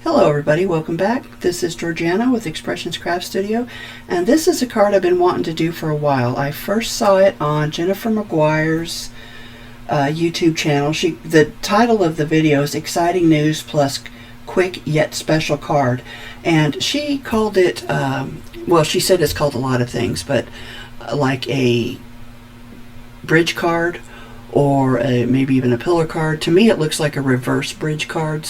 Hello everybody, welcome back. This is Georgiana with Expressions Craft Studio, and this is a card I've been wanting to do for a while. I first saw it on Jennifer McGuire's YouTube channel. The title of the video is Exciting News plus Quick Yet Special Card, and she called it, well, she said it's called a lot of things, but like a bridge card or maybe even a pillar card. To me it looks like a reverse bridge card,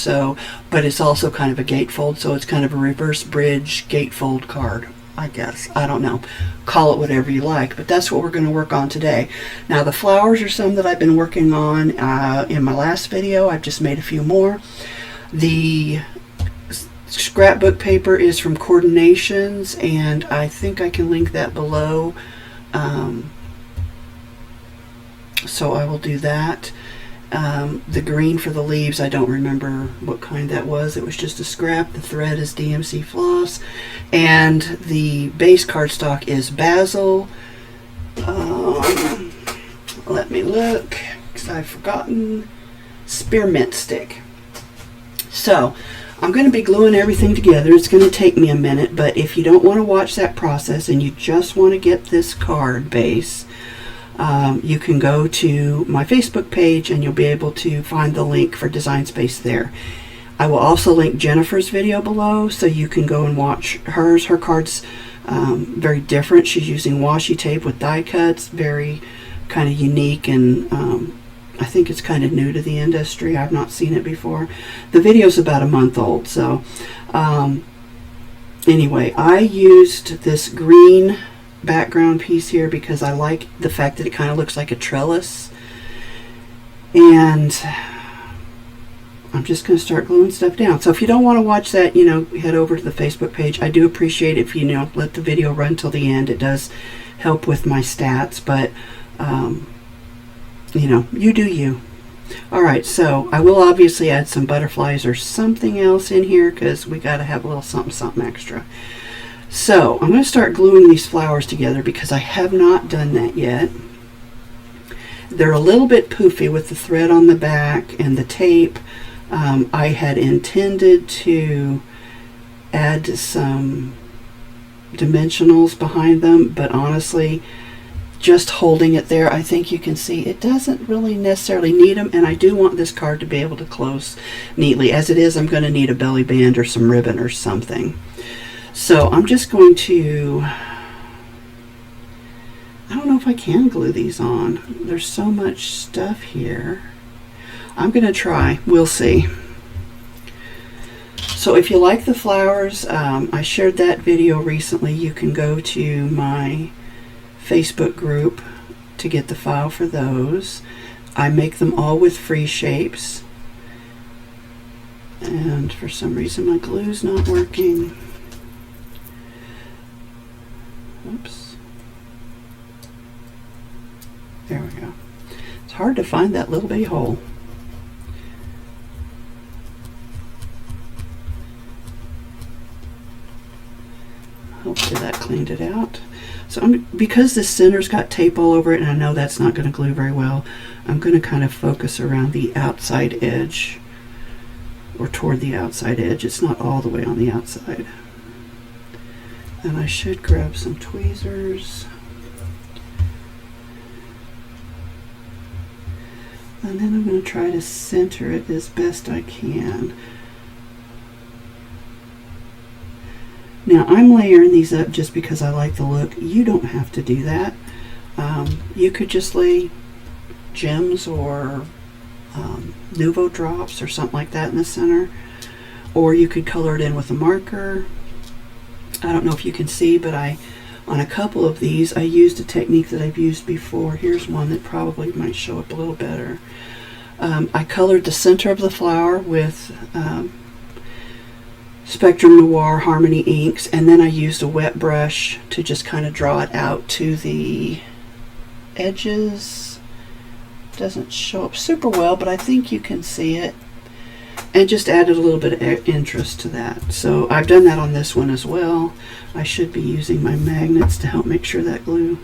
but it's also kind of a gatefold, so it's kind of a reverse bridge gatefold card, I guess. I don't know. Call it whatever you like, but that's what we're going to work on today. Now the flowers are some that I've been working on in my last video. I've just made a few more. The scrapbook paper is from Coordinations, and I think I can link that below. So I will do that. The green for the leaves, I don't remember what kind that was. It was just a scrap. The thread is DMC floss. And the base cardstock is Basil. Let me look, because I've forgotten. Spearmint stick. So I'm going to be gluing everything together. It's going to take me a minute, but if you don't want to watch that process and you just want to get this card base, you can go to my Facebook page and you'll be able to find the link for Designspace there. I will also link Jennifer's video below so you can go and watch hers. Her card's very different. She's using washi tape with die cuts, very kind of unique, and I think it's kind of new to the industry. I've not seen it before. The video's about a month old, so anyway, I used this green background piece here because I like the fact that it kind of looks like a trellis, and I'm just going to start gluing stuff down. So if you don't want to watch that, head over to the Facebook page. I do appreciate it if you let the video run till the end. It does help with my stats, but you do you. Alright, so I will obviously add some butterflies or something else in here because we got to have a little something extra. So I'm going to start gluing these flowers together because I have not done that yet. They're a little bit poofy with the thread on the back and the tape. I had intended to add some dimensionals behind them, but honestly, just holding it there, I think you can see it doesn't really necessarily need them, and I do want this card to be able to close neatly. As it is, I'm going to need a belly band or some ribbon or something. So I'm just going to, I don't know if I can glue these on. There's so much stuff here. I'm going to try. We'll see. So if you like the flowers, I shared that video recently. You can go to my Facebook group to get the file for those. I make them all with free shapes. And for some reason my glue's not working. Oops. There we go. It's hard to find that little bitty hole. Hopefully that cleaned it out. So because this center's got tape all over it, and I know that's not going to glue very well, I'm going to kind of focus around the outside edge, or toward the outside edge. It's not all the way on the outside. And I should grab some tweezers. And then I'm going to try to center it as best I can. Now I'm layering these up just because I like the look. You don't have to do that. You could just lay gems or Nouveau drops or something like that in the center. Or you could color it in with a marker. I don't know if you can see, but on a couple of these, I used a technique that I've used before. Here's one that probably might show up a little better. I colored the center of the flower with Spectrum Noir Harmony inks, and then I used a wet brush to just kind of draw it out to the edges. Doesn't show up super well, but I think you can see it. And just added a little bit of interest to that. So I've done that on this one as well. I should be using my magnets to help make sure that glue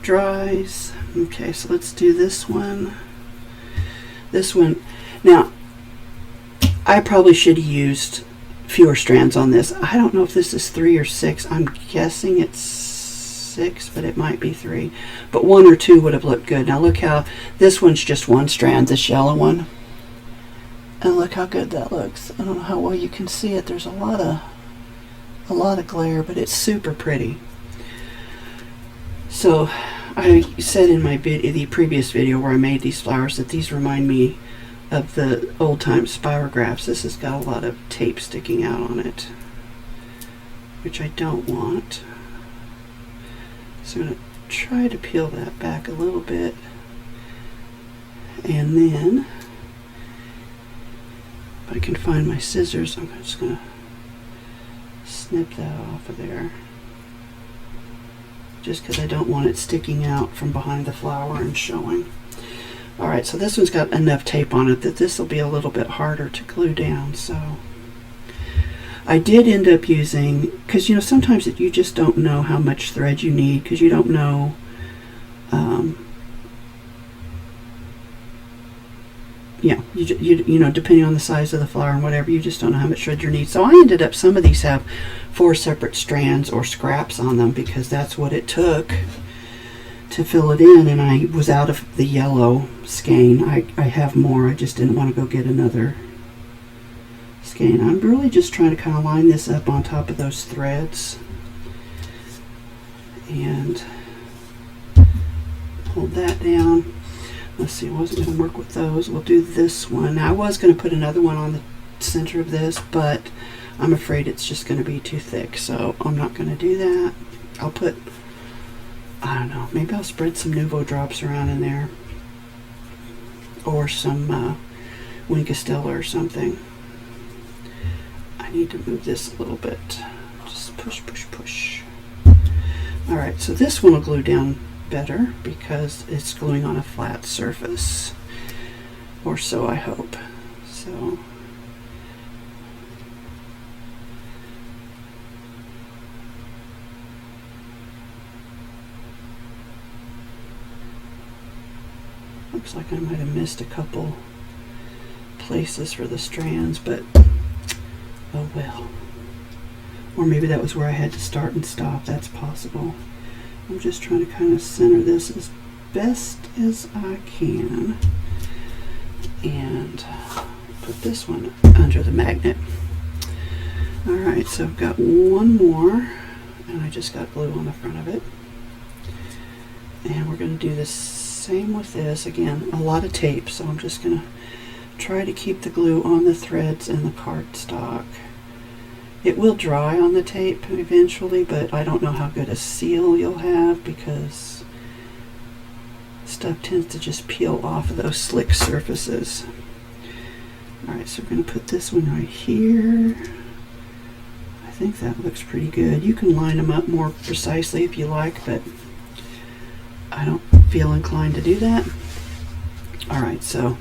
dries. Okay, so let's do this one. This one. Now, I probably should have used fewer strands on this. I don't know if this is 3 or 6. I'm guessing it's 6, but it might be 3. But 1 or 2 would have looked good. Now look how this one's just 1 strand, this yellow one. And look how good that looks. I don't know how well you can see it. There's a lot of glare, but it's super pretty. So I said in the previous video where I made these flowers that these remind me of the old time spiragraphs. This has got a lot of tape sticking out on it, which I don't want. So I'm going to try to peel that back a little bit, and then if I can find my scissors, I'm just going to snip that off of there, just because I don't want it sticking out from behind the flower and showing. Alright, so this one's got enough tape on it that this will be a little bit harder to glue down. So I did end up using, because you know sometimes you just don't know how much thread you need, because you don't know you know, depending on the size of the flower and whatever, you just don't know how much thread you need. So I ended up, some of these have 4 separate strands or scraps on them, because that's what it took to fill it in, and I was out of the yellow skein. I have more, I just didn't want to go get another skein. I'm really just trying to kind of line this up on top of those threads and hold that down. Let's see, I wasn't going to work with those. We'll do this one. Now, I was going to put another one on the center of this, but I'm afraid it's just going to be too thick, so I'm not going to do that. I'll put, I don't know, maybe I'll spread some Nuvo drops around in there, or some Winkastella or something. I need to move this a little bit. Just push, push, push. Alright, so this one will glue down better because it's gluing on a flat surface, or so I hope. So looks like I might have missed a couple places for the strands, but oh well. Or maybe that was where I had to start and stop. That's possible. I'm just trying to kind of center this as best as I can and put this one under the magnet. Alright, so I've got one more, and I just got glue on the front of it. And we're going to do the same with this. Again, a lot of tape, so I'm just going to try to keep the glue on the threads and the cardstock. It will dry on the tape eventually, but I don't know how good a seal you'll have, because stuff tends to just peel off of those slick surfaces. Alright, so we're going to put this one right here. I think that looks pretty good. You can line them up more precisely if you like, but I don't feel inclined to do that. Alright, so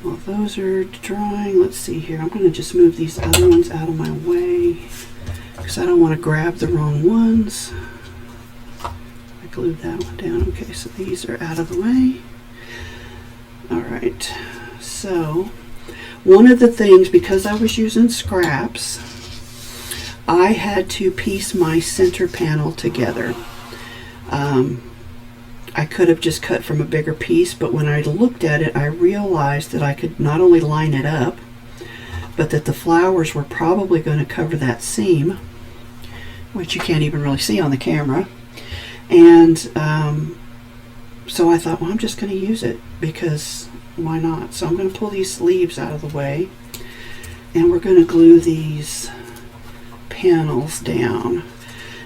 while those are drying, let's see here. I'm going to just move these other ones out of my way because I don't want to grab the wrong ones. I glued that one down. Okay, so these are out of the way. Alright, so one of the things, because I was using scraps, I had to piece my center panel together. I could have just cut from a bigger piece, but when I looked at it, I realized that I could not only line it up, but that the flowers were probably going to cover that seam, which you can't even really see on the camera. And so I thought, well, I'm just going to use it, because why not? So I'm going to pull these sleeves out of the way, and we're going to glue these panels down.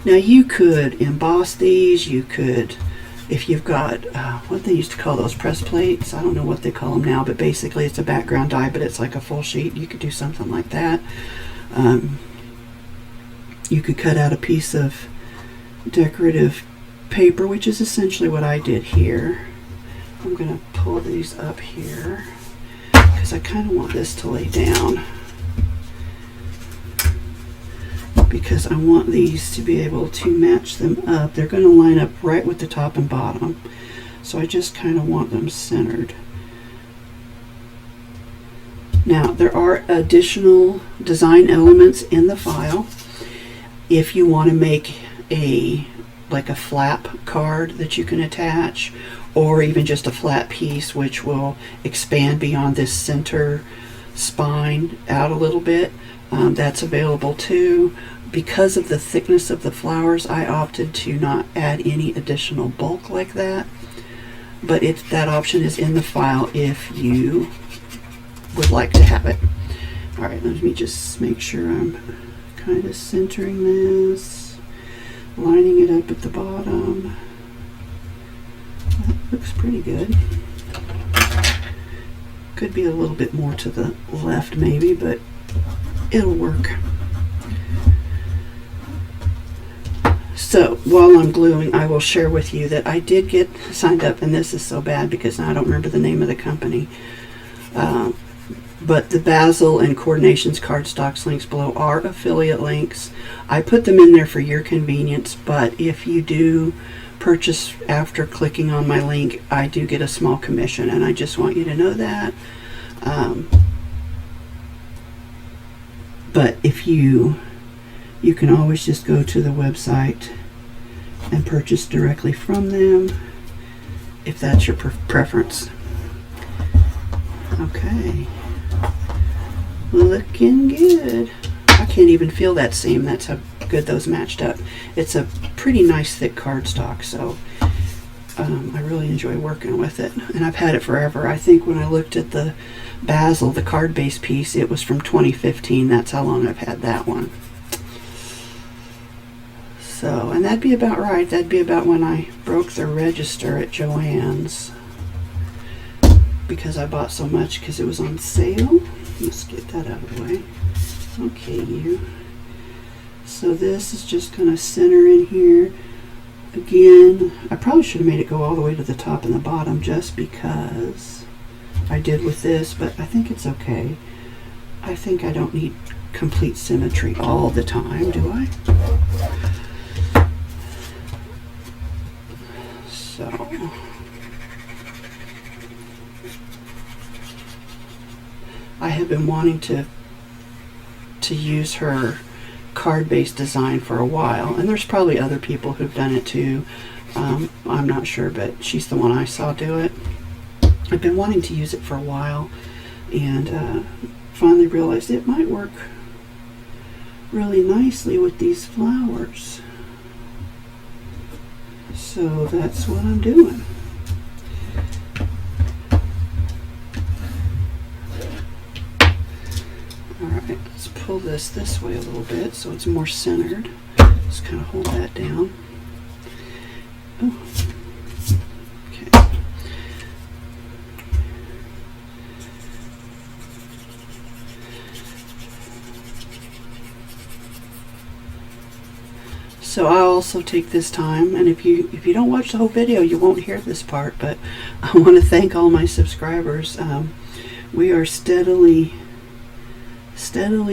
Now you could emboss these, you could, if you've got, what they used to call those press plates, I don't know what they call them now, but basically it's a background die, but it's like a full sheet. You could do something like that. You could cut out a piece of decorative paper, which is essentially what I did here. I'm going to pull these up here because I kind of want this to lay down, because I want these to be able to match them up. They're going to line up right with the top and bottom, so I just kind of want them centered. Now, there are additional design elements in the file. If you want to make like a flap card that you can attach, or even just a flat piece which will expand beyond this center spine out a little bit, that's available too. Because of the thickness of the flowers, I opted to not add any additional bulk like that, but that option is in the file if you would like to have it. Alright, let me just make sure I'm kind of centering this, lining it up at the bottom. That looks pretty good. Could be a little bit more to the left maybe, but it'll work. So while I'm gluing, I will share with you that I did get signed up, and this is so bad because now I don't remember the name of the company. But the Basil and Coordinations cardstocks links below are affiliate links. I put them in there for your convenience, but if you do purchase after clicking on my link, I do get a small commission, and I just want you to know that. But if you can always just go to the website and purchase directly from them if that's your preference. Okay, looking good. I can't even feel that seam. That's how good those matched up. It's a pretty nice thick cardstock, so I really enjoy working with it, and I've had it forever. I think when I looked at the Basil, the card-based piece, it was from 2015. That's how long I've had that one. So, and that'd be about right. That'd be about when I broke the register at Joann's, because I bought so much because it was on sale. Let's get that out of the way. Okay, you. So this is just going to center in here. Again, I probably should have made it go all the way to the top and the bottom just because I did with this, but I think it's okay. I think I don't need complete symmetry all the time, do I? So I have been wanting to use her card-based design for a while, and there's probably other people who've done it too. I'm not sure, but she's the one I saw do it. I've been wanting to use it for a while, and finally realized it might work really nicely with these flowers. So that's what I'm doing. Alright, let's pull this way a little bit so it's more centered. Just kind of hold that down. Oh. Okay. So I'll also take this time, and if you don't watch the whole video, you won't hear this part, but I want to thank all my subscribers. We are steadily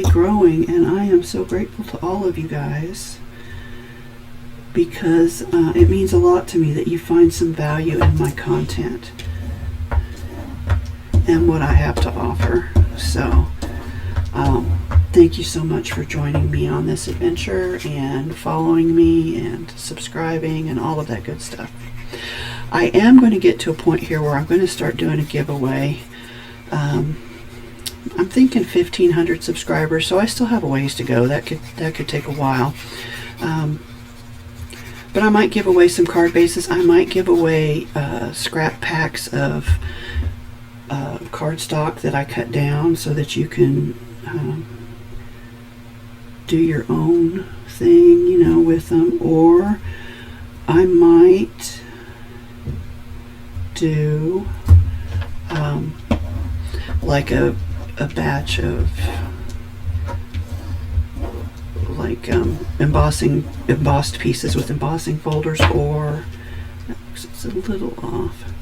growing, and I am so grateful to all of you guys, because it means a lot to me that you find some value in my content and what I have to offer. So thank you so much for joining me on this adventure and following me and subscribing and all of that good stuff. I am going to get to a point here where I'm going to start doing a giveaway. I'm thinking 1,500 subscribers, so I still have a ways to go. That could take a while. But I might give away some card bases. I might give away scrap packs of cardstock that I cut down so that you can do your own thing, you know, with them. Or I might do like a batch of like embossed pieces with embossing folders, or it's a little off,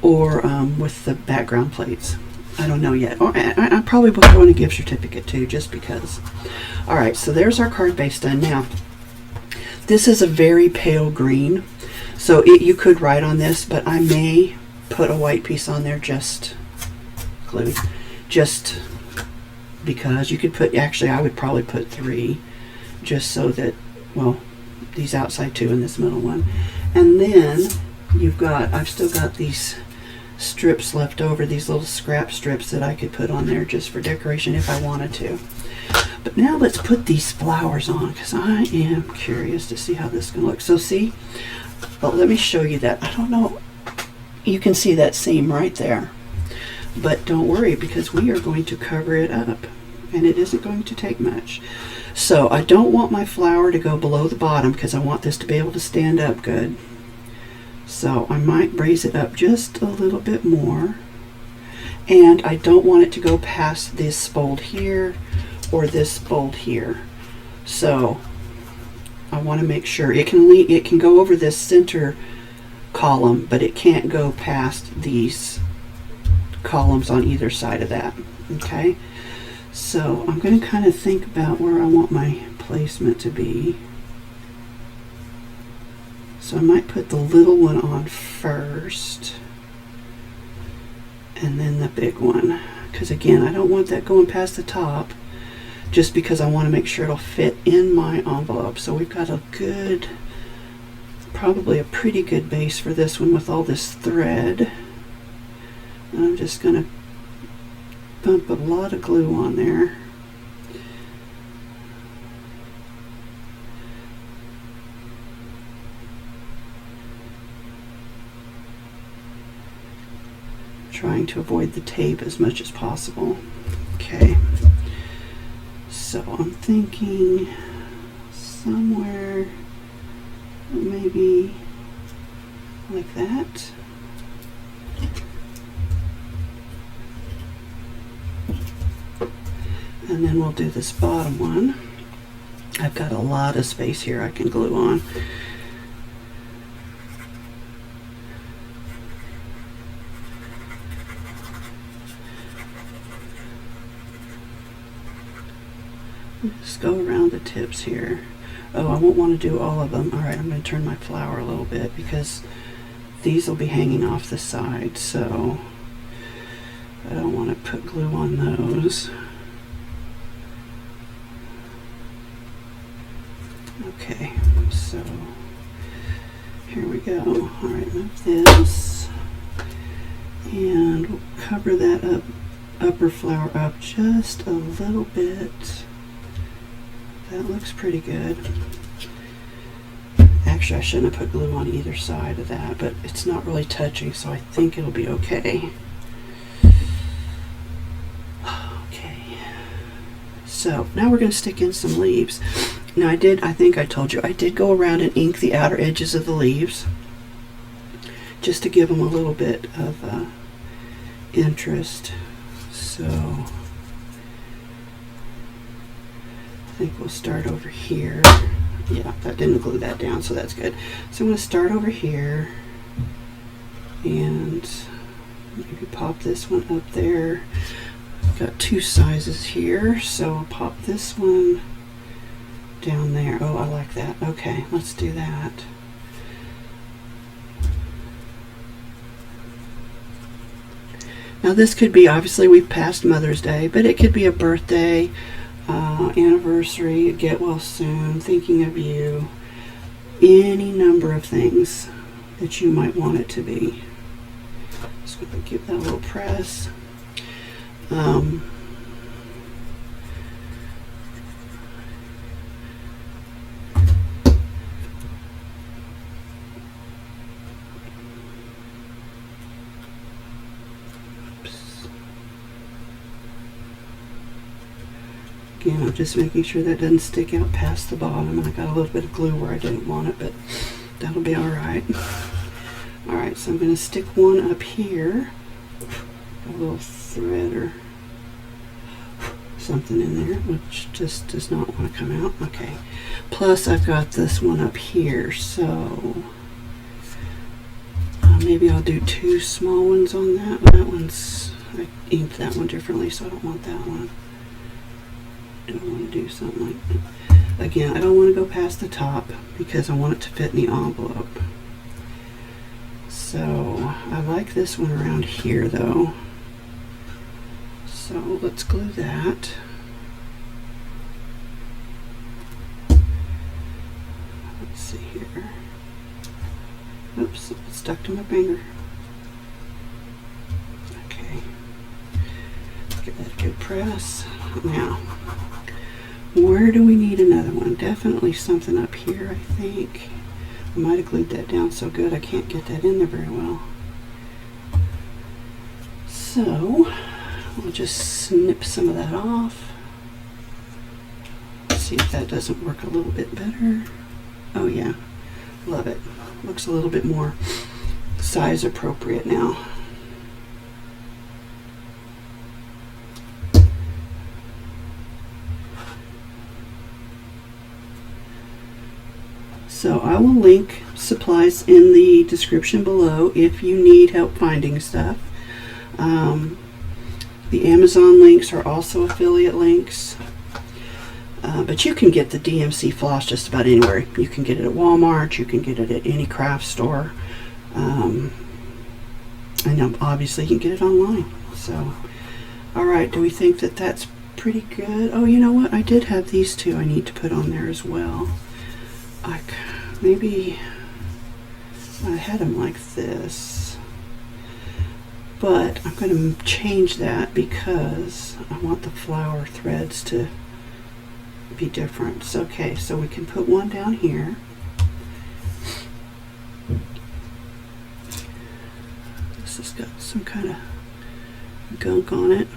or with the background plates. I don't know yet. Or I probably will throw in a gift certificate too, just because. Alright, so there's our card base done. Now this is a very pale green, so you could write on this, but I may put a white piece on there just glued, just because you could put, actually I would probably put 3, just so that, well, these outside 2 and this middle one. And then I've still got these strips left over, these little scrap strips that I could put on there just for decoration if I wanted to. But now let's put these flowers on, because I am curious to see how this is going to look. So see, well, let me show you that. I don't know, you can see that seam right there. But don't worry, because we are going to cover it up, and it isn't going to take much. So I don't want my flower to go below the bottom, because I want this to be able to stand up good. So I might raise it up just a little bit more. And I don't want it to go past this fold here or this fold here. So I want to make sure it can go over this center column, but it can't go past these columns on either side of that. Okay, so I'm going to kind of think about where I want my placement to be. So I might put the little one on first and then the big one, because again, I don't want that going past the top, just because I want to make sure it'll fit in my envelope. So we've got a good, probably a pretty good base for this one with all this thread. And I'm just going to bump a lot of glue on there. Trying to avoid the tape as much as possible. Okay, so I'm thinking somewhere maybe like that. And then we'll do this bottom one. I've got a lot of space here I can glue on. Just go around the tips here. Oh, I won't want to do all of them. All right, I'm going to turn my flower a little bit, because these will be hanging off the side, so I don't want to put glue on those. Okay, so here we go. All right, move this, and we'll cover that up, upper flower up just a little bit. That looks pretty good. Actually, I shouldn't have put glue on either side of that, but it's not really touching, so I think it'll be okay. Okay. So now we're going to stick in some leaves. Now I think I told you, I did go around and ink the outer edges of the leaves, just to give them a little bit of interest. So I think we'll start over here. Yeah, that didn't glue that down, so that's good. So I'm going to start over here and maybe pop this one up there. I've got 2 sizes here, so I'll pop this one down there. Oh, I like that. Okay, let's do that. Now this could be, obviously we've passed Mother's Day, but it could be a birthday, anniversary, get well soon, thinking of you, any number of things that you might want it to be. Just going to give that a little press. Again, I'm just making sure that doesn't stick out past the bottom, and I got a little bit of glue where I didn't want it, but that'll be alright. Alright, so I'm going to stick one up here, a little thread or something in there, which just does not want to come out. Okay, plus I've got this one up here, so maybe I'll do 2 small ones on that. That one's, I inked that one differently, so I don't want that one. I don't want to do something like that. Again, I don't want to go past the top because I want it to fit in the envelope. So I like this one around here though. So let's glue that. Let's see here. Oops, it stuck to my finger. Okay. Give that a good press. Now, where do we need another one? Definitely something up here, I think. I might have glued that down so good I can't get that in there very well. So, we'll just snip some of that off. See if that doesn't work a little bit better. Oh yeah, love it. Looks a little bit more size appropriate now. So I will link supplies in the description below if you need help finding stuff. The Amazon links are also affiliate links. But you can get the DMC floss just about anywhere. You can get it at Walmart, you can get it at any craft store. And obviously you can get it online. So, alright, do we think that that's pretty good? Oh, you know what? I did have these two I need to put on there as well. Maybe I had them like this. But I'm going to change that because I want the flower threads to be different. So, okay, so we can put one down here. This has got some kind of gunk on it.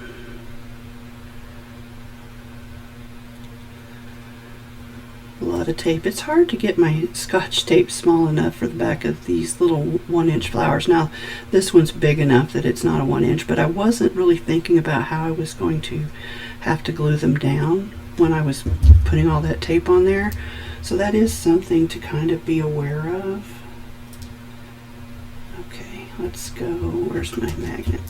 A lot of tape. It's hard to get my Scotch tape small enough for the back of these little 1-inch flowers. Now, this one's big enough that it's not a 1-inch, but I wasn't really thinking about how I was going to have to glue them down when I was putting all that tape on there. So that is something to kind of be aware of. Okay, let's go. Where's my magnet?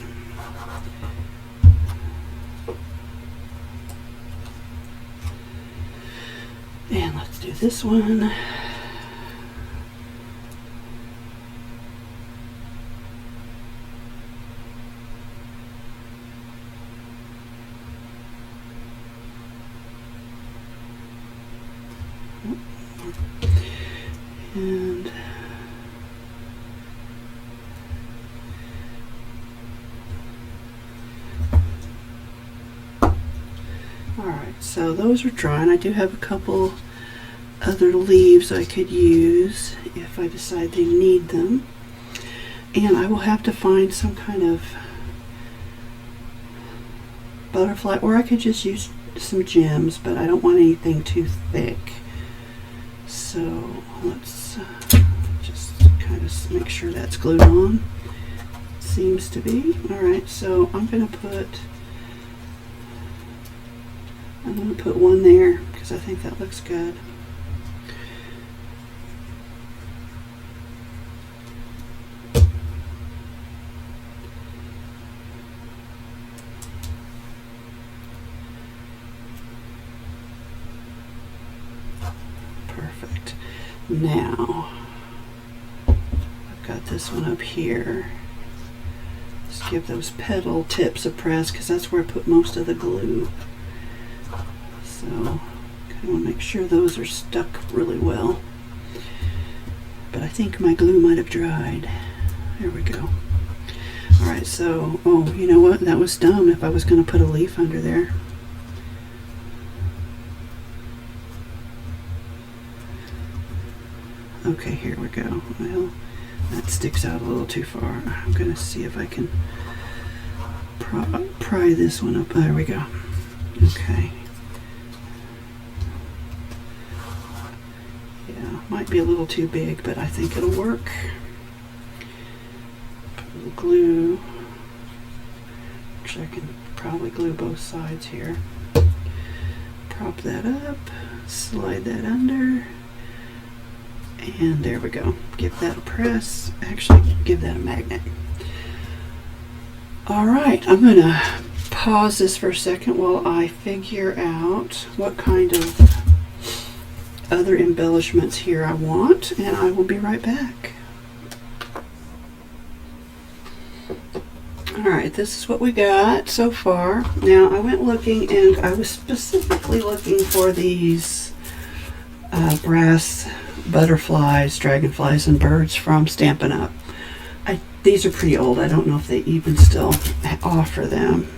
And let's do this one. And alright, so those are dry, and I do have a couple other leaves I could use if I decide they need them. And I will have to find some kind of butterfly, or I could just use some gems, but I don't want anything too thick. So let's just kind of make sure that's glued on. Seems to be. Alright, so I'm going to put one there because I think that looks good. Perfect. Now, I've got this one up here. Just give those petal tips a press because that's where I put most of the glue. So, I want to make sure those are stuck really well. But I think my glue might have dried. There we go. Alright, so, oh, you know what? That was dumb if I was going to put a leaf under there. Okay, here we go. Well, that sticks out a little too far. I'm going to see if I can pry this one up. There we go. Okay. Yeah, might be a little too big, but I think it'll work. Put a little glue. Actually, I can probably glue both sides here. Prop that up. Slide that under. And there we go. Give that a press. Actually, give that a magnet. Alright, I'm going to pause this for a second while I figure out what kind of other embellishments here I want, and I will be right back. Alright, this is what we got so far. Now, I went looking, and I was specifically looking for these brass butterflies, dragonflies, and birds from Stampin' Up. These are pretty old. I don't know if they even still offer them.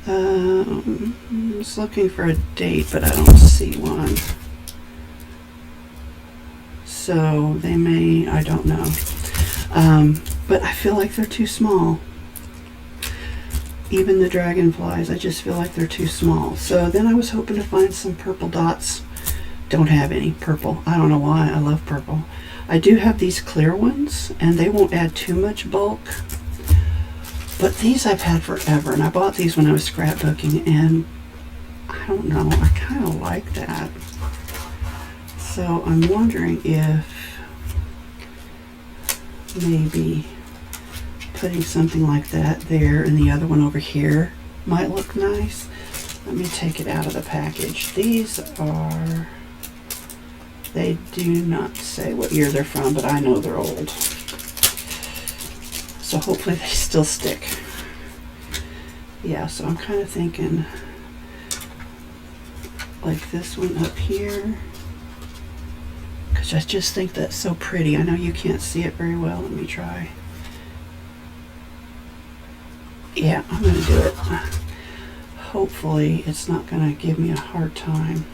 I was looking for a date, but I don't see one. So they may, I don't know. But I feel like they're too small. Even the dragonflies, I just feel like they're too small. So then I was hoping to find some purple dots. Don't have any purple. I don't know why. I love purple. I do have these clear ones, and they won't add too much bulk. But these I've had forever, and I bought these when I was scrapbooking, and I don't know, I kind of like that. So I'm wondering if maybe putting something like that there and the other one over here might look nice. Let me take it out of the package. These are, they do not say what year they're from, but I know they're old. So hopefully they still stick. Yeah, so I'm kind of thinking like this one up here, because I just think that's so pretty. I know you can't see it very well. Let me try. Yeah, I'm going to do it. Hopefully it's not going to give me a hard time.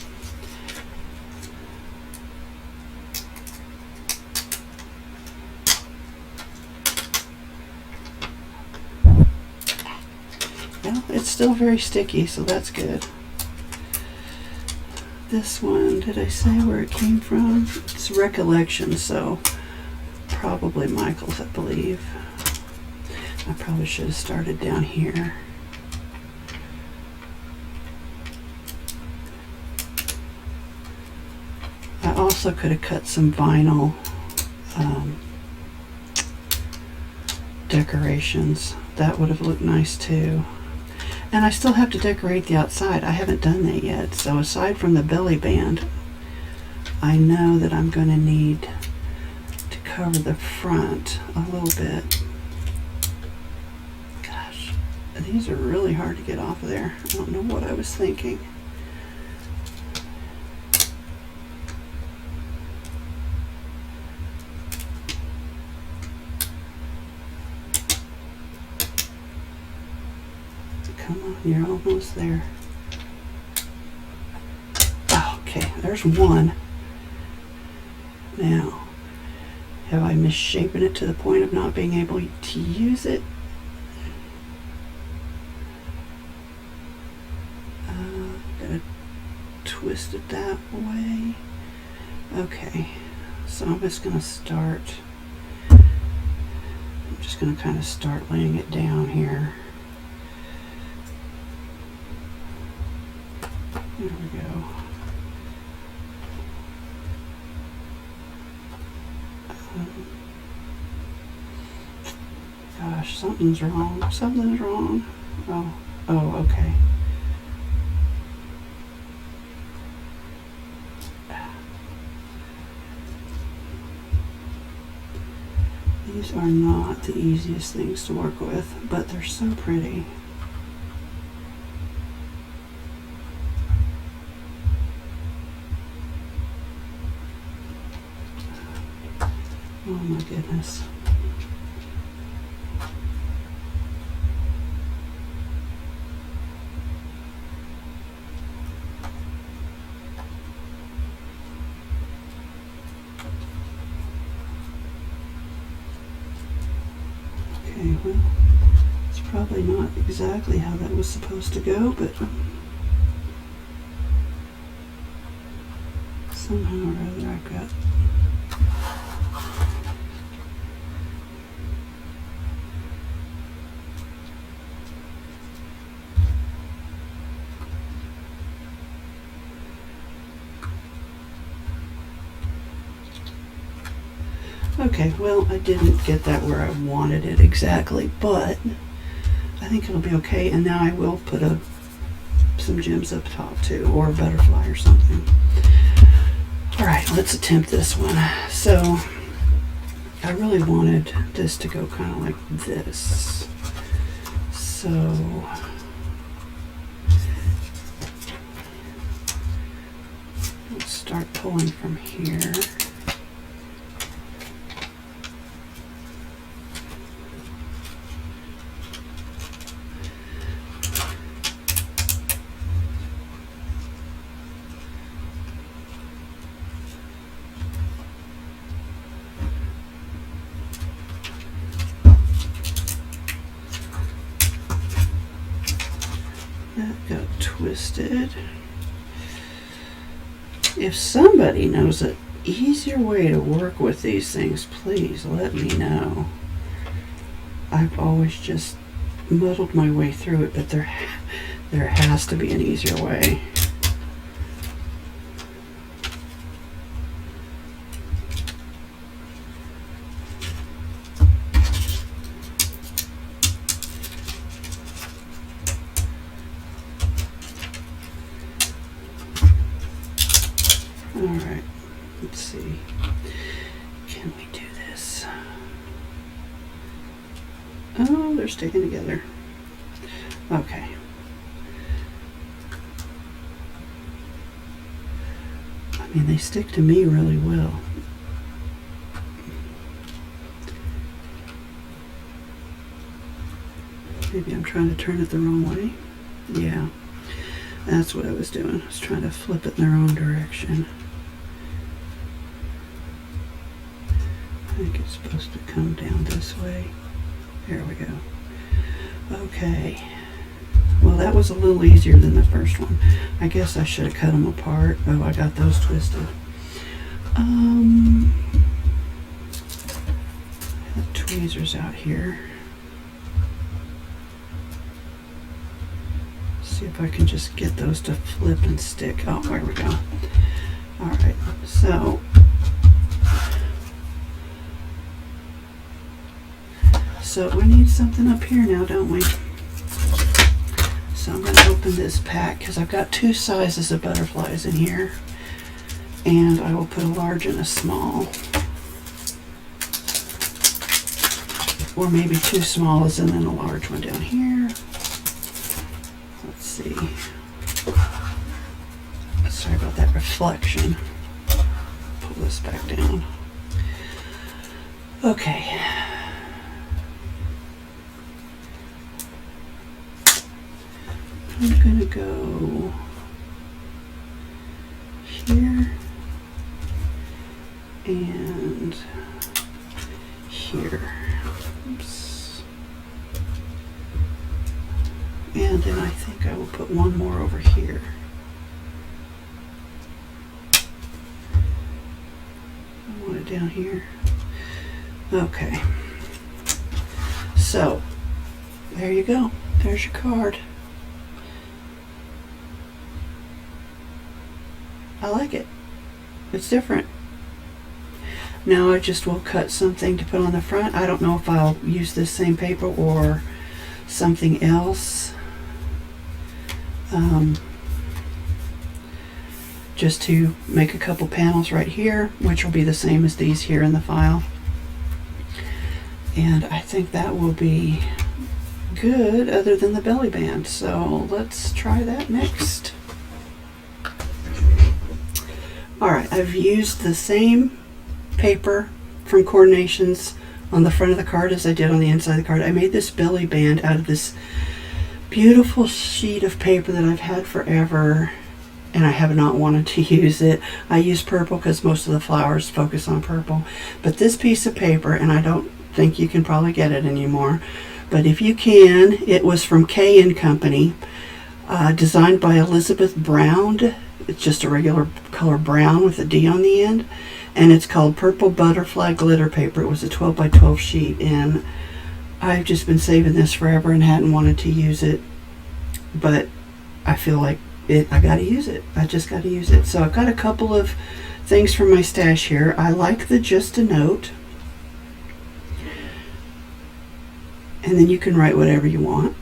Well, it's still very sticky, so that's good. This one, did I say where it came from? It's Recollection, so probably Michael's, I believe. I probably should have started down here. I also could have cut some vinyl decorations. That would have looked nice too. And I still have to decorate the outside. I haven't done that yet. So aside from the belly band, I know that I'm going to need to cover the front a little bit. Gosh, these are really hard to get off of there. I don't know what I was thinking. Come on, you're almost there. Oh, okay, there's one. Now, have I misshapen it to the point of not being able to use it? Gotta twist it that way. Okay, so I'm just gonna start. I'm just gonna kind of start laying it down here. There we go. Gosh, something's wrong. Something's wrong. Oh, okay. These are not the easiest things to work with, but they're so pretty. Oh my goodness. Okay, well, it's probably not exactly how that was supposed to go, but somehow or other I got. Okay, well, I didn't get that where I wanted it exactly, but I think it'll be okay. And now I will put some gems up top too, or a butterfly or something. All right, let's attempt this one. So I really wanted this to go kind of like this. So let's start pulling from here. That got twisted. If somebody knows an easier way to work with these things, please let me know. I've always just muddled my way through it, but there has to be an easier way. Alright, let's see. Can we do this? Oh, they're sticking together. Okay. I mean, they stick to me really well. Maybe I'm trying to turn it the wrong way. Yeah, that's what I was doing. I was trying to flip it in the wrong direction. I think it's supposed to come down this way. There we go. Okay. Well, that was a little easier than the first one. I guess I should have cut them apart. Oh, I got those twisted. I have tweezers out here. See if I can just get those to flip and stick. Oh, there we go. All right. So we need something up here now, don't we? So I'm going to open this pack because I've got two sizes of butterflies in here, and I will put a large and a small, or maybe two smalls and then a large one down here. Let's see. Sorry about that reflection. Pull this back down. Okay. I'm going to go here and here. Oops. And then I think I will put one more over here. I want it down here. Okay. So, there you go. There's your card. I like it. It's different. Now I just will cut something to put on the front. I don't know if I'll use this same paper or something else. Just to make a couple panels right here, which will be the same as these here in the file. And I think that will be good other than the belly band. So let's try that next. Alright, I've used the same paper from Coordinations on the front of the card as I did on the inside of the card. I made this belly band out of this beautiful sheet of paper that I've had forever, and I have not wanted to use it. I use purple because most of the flowers focus on purple. But this piece of paper, and I don't think you can probably get it anymore, but if you can, it was from K & Company, designed by Elizabeth Brown. It's just a regular color brown with a D on the end, and it's called Purple Butterfly Glitter Paper. It was a 12 by 12 sheet, and I've just been saving this forever and hadn't wanted to use it, but I feel like I gotta use it. I just gotta use it. So I've got a couple of things from my stash here. I like the Just a Note, and then you can write whatever you want.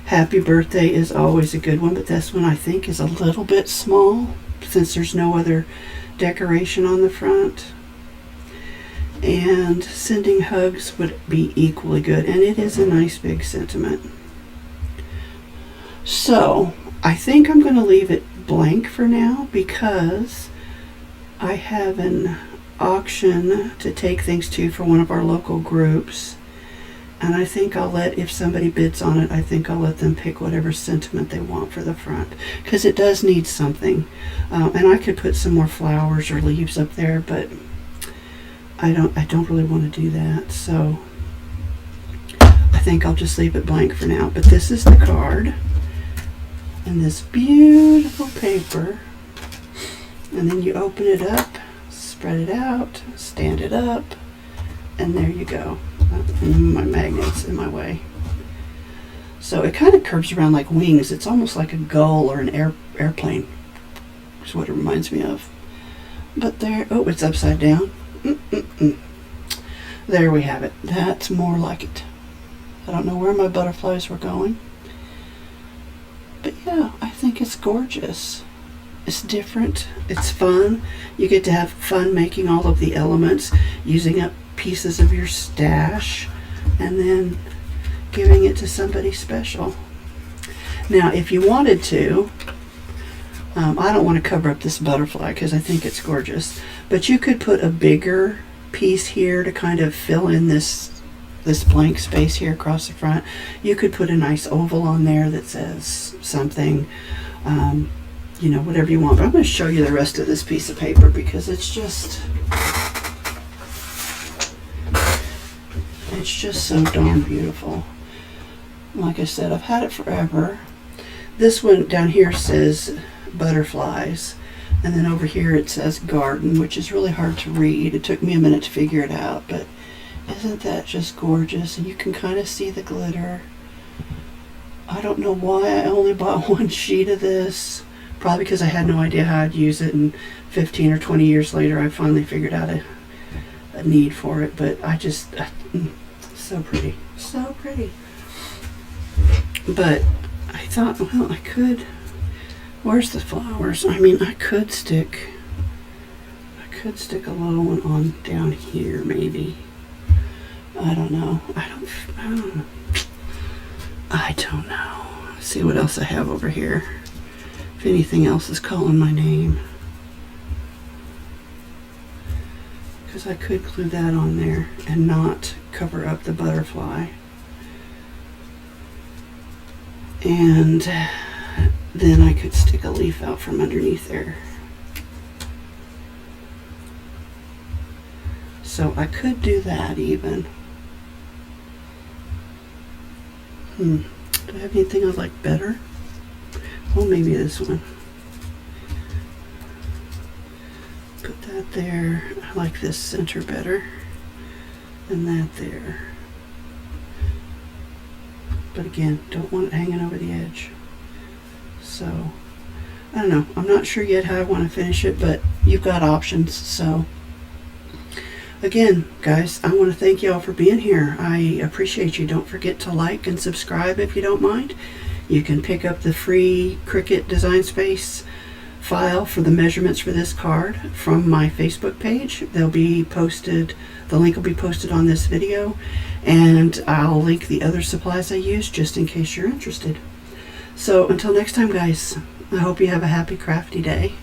Happy Birthday is always a good one, but this one I think is a little bit small since there's no other decoration on the front. and sending hugs would be equally good, and it is a nice big sentiment. So I think I'm going to leave it blank for now because I have an auction to take things to for one of our local groups, and I think I'll let, if somebody bids on it, I think I'll let them pick whatever sentiment they want for the front, because it does need something. And I could put some more flowers or leaves up there, but I don't really want to do that, so I think I'll just leave it blank for now. But this is the card, and this beautiful paper, and then you open it up, spread it out, stand it up, and there you go. My magnet's in my way. So it kind of curves around like wings. It's almost like a gull or an airplane, is what it reminds me of. But there, oh, it's upside down. There we have it. That's more like it. I don't know where my butterflies were going, but yeah, I think it's gorgeous. It's different, it's fun. You get to have fun making all of the elements, using up pieces of your stash, and then giving it to somebody special. Now if you wanted to, I don't want to cover up this butterfly because I think it's gorgeous, but you could put a bigger piece here to kind of fill in this blank space here across the front. You could put a nice oval on there that says something, you know, whatever you want. But I'm going to show you the rest of this piece of paper because it's just so darn beautiful. Like I said, I've had it forever. This one down here says butterflies, and then over here it says garden, which is really hard to read. It took me a minute to figure it out, but isn't that just gorgeous? And you can kind of see the glitter. I don't know why I only bought one sheet of this. Probably because I had no idea how I'd use it, and 15 or 20 years later I finally figured out a need for it. But so pretty, so pretty. But I thought, well, I could, where's the flowers? I mean, I could stick a little one on down here maybe. I don't know. I don't know. Let's see what else I have over here. If anything else is calling my name. Because I could glue that on there and not cover up the butterfly. And then I could stick a leaf out from underneath there. So I could do that even. Do I have anything I like better? Well, maybe this one. Put that there. I like this center better than that there. But again, don't want it hanging over the edge. So, I don't know. I'm not sure yet how I want to finish it, but you've got options. So, again, guys, I want to thank you all for being here. I appreciate you. Don't forget to like and subscribe if you don't mind. You can pick up the free Cricut Designspace file for the measurements for this card from my Facebook page. They'll be posted, the link will be posted on this video, and I'll link the other supplies I use just in case you're interested. So until next time, guys, I hope you have a happy crafty day.